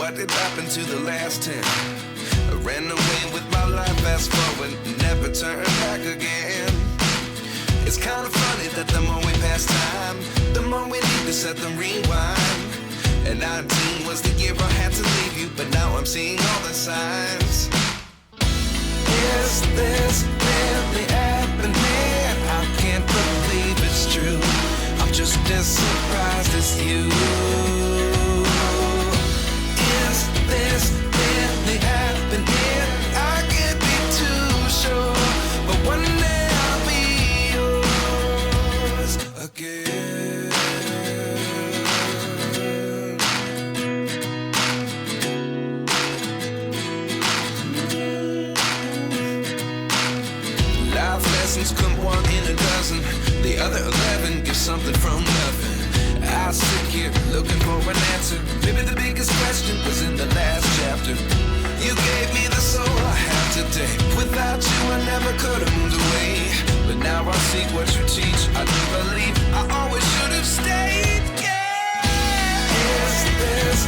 What did happen to the last 10? I ran away with my life, fast forward, never turn back again. It's kind of funny that the more we pass time, the more we need to set them rewind. And 19 was the year I had to leave you, but now I'm seeing all the signs. Is this really happening? I can't believe it's true. I'm just as surprised as you. Is this really happening? I can't be too sure, but one day I'll be yours again. Life lessons come one in a dozen. The other 11 give something from nothing. I sit here looking for an answer. Maybe the biggest question was in the last chapter. You gave me the soul I have today. Without you I never could have moved away. But now I see what you teach. I do believe I always should have stayed. Yeah. Is this